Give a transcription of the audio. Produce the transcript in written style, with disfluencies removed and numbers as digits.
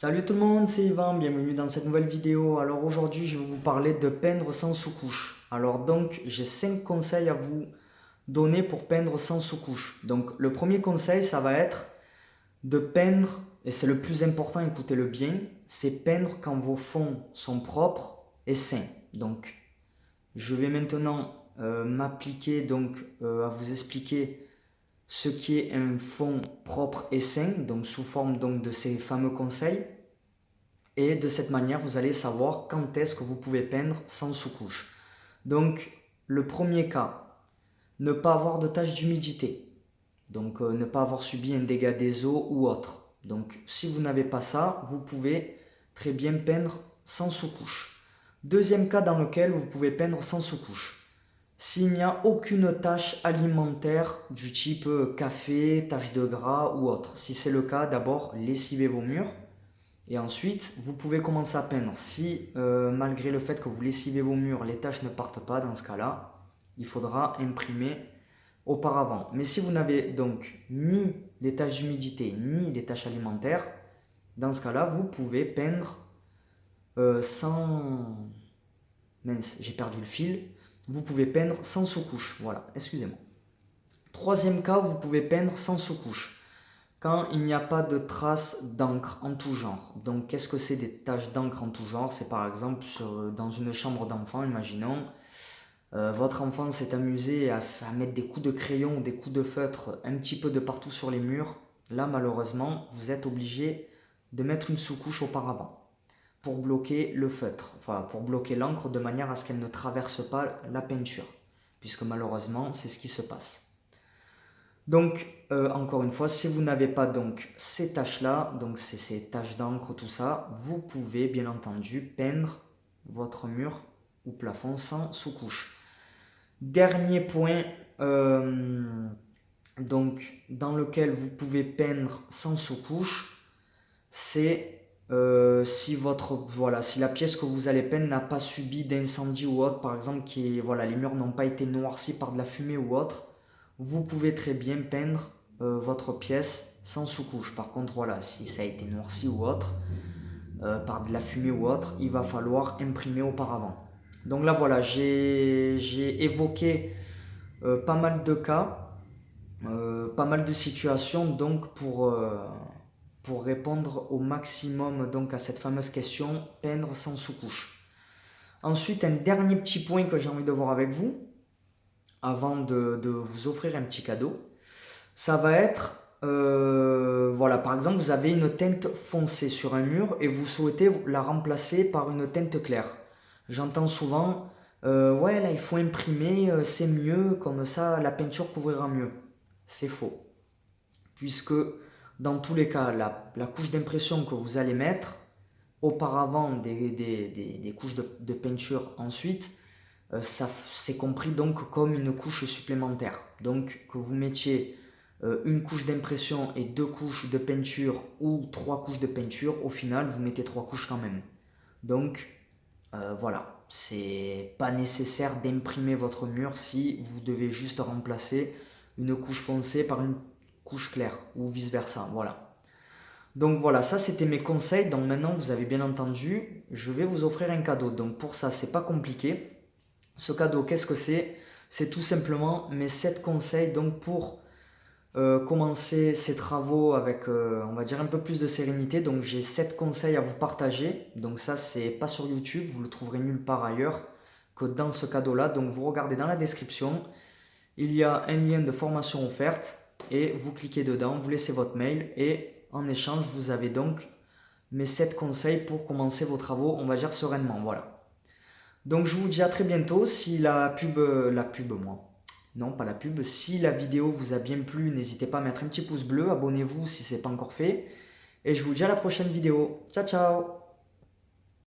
Salut tout le monde, c'est Yvan, bienvenue dans cette nouvelle vidéo. Alors aujourd'hui, je vais vous parler de peindre sans sous-couche. Alors donc, j'ai 5 conseils à vous donner pour peindre sans sous-couche. Donc le premier conseil, ça va être de peindre, et c'est le plus important, écoutez-le bien, c'est peindre quand vos fonds sont propres et sains. Donc je vais maintenant m'appliquer à vous expliquer ce qui est un fond propre et sain, donc sous forme donc de ces fameux conseils. Et de cette manière, vous allez savoir quand est-ce que vous pouvez peindre sans sous-couche. Donc, le premier cas, ne pas avoir de tache d'humidité. Donc, ne pas avoir subi un dégât des eaux ou autre. Donc, si vous n'avez pas ça, vous pouvez très bien peindre sans sous-couche. Deuxième cas dans lequel vous pouvez peindre sans sous-couche. S'il n'y a aucune tache alimentaire du type café, tache de gras ou autre. Si c'est le cas, d'abord lessivez vos murs. Et ensuite, vous pouvez commencer à peindre. Si, malgré le fait que vous lessivez vos murs, les taches ne partent pas, dans ce cas-là, il faudra imprimer auparavant. Mais si vous n'avez donc ni les taches d'humidité, ni les taches alimentaires, dans ce cas-là, vous pouvez peindre sans... Mince, j'ai perdu le fil. Vous pouvez peindre sans sous-couche. Voilà, excusez-moi. Troisième cas, vous pouvez peindre sans sous-couche. Quand il n'y a pas de traces d'encre en tout genre. Donc, qu'est-ce que c'est des taches d'encre en tout genre? C'est par exemple dans une chambre d'enfant, imaginons, votre enfant s'est amusé à mettre des coups de crayon ou des coups de feutre un petit peu de partout sur les murs. Là, malheureusement, vous êtes obligé de mettre une sous-couche auparavant pour bloquer le feutre, enfin pour bloquer l'encre de manière à ce qu'elle ne traverse pas la peinture, puisque malheureusement, c'est ce qui se passe. Donc, encore une fois, si vous n'avez pas donc ces taches-là, donc ces taches d'encre, tout ça, vous pouvez bien entendu peindre votre mur ou plafond sans sous-couche. Dernier point, donc dans lequel vous pouvez peindre sans sous-couche, c'est si la pièce que vous allez peindre n'a pas subi d'incendie ou autre, par exemple, les murs n'ont pas été noircis par de la fumée ou autre, vous pouvez très bien peindre votre pièce sans sous-couche. Par contre, voilà, si ça a été noirci ou autre, par de la fumée ou autre, il va falloir imprimer auparavant. Donc là, voilà, j'ai évoqué pas mal de cas, pas mal de situations, donc pour répondre au maximum donc, à cette fameuse question, peindre sans sous-couche. Ensuite, un dernier petit point que j'ai envie de voir avec vous, avant de vous offrir un petit cadeau, ça va être, par exemple, vous avez une teinte foncée sur un mur et vous souhaitez la remplacer par une teinte claire. J'entends souvent, ouais, là, il faut imprimer, c'est mieux, comme ça, la peinture couvrira mieux. C'est faux. Puisque, dans tous les cas, la couche d'impression que vous allez mettre, auparavant des couches de peinture ensuite, c'est compris donc comme une couche supplémentaire. Donc que vous mettiez une couche d'impression et 2 couches de peinture ou 3 couches de peinture, au final vous mettez 3 couches quand même. Donc voilà, c'est pas nécessaire d'imprimer votre mur si vous devez juste remplacer une couche foncée par une couche claire ou vice versa. Voilà. Donc voilà, ça c'était mes conseils. Donc maintenant vous avez bien entendu, je vais vous offrir un cadeau. Donc pour ça, c'est pas compliqué. Ce cadeau, qu'est-ce que c'est? C'est tout simplement mes 7 conseils donc pour commencer ces travaux avec, on va dire, un peu plus de sérénité. Donc j'ai 7 conseils à vous partager. Donc ça, c'est pas sur YouTube, vous le trouverez nulle part ailleurs que dans ce cadeau-là. Donc vous regardez dans la description, il y a un lien de formation offerte et vous cliquez dedans, vous laissez votre mail et en échange, vous avez donc mes 7 conseils pour commencer vos travaux, on va dire, sereinement. Voilà. Donc je vous dis à très bientôt. Si non pas la pub, si la vidéo vous a bien plu, n'hésitez pas à mettre un petit pouce bleu, abonnez-vous si ce n'est pas encore fait. Et je vous dis à la prochaine vidéo. Ciao ciao.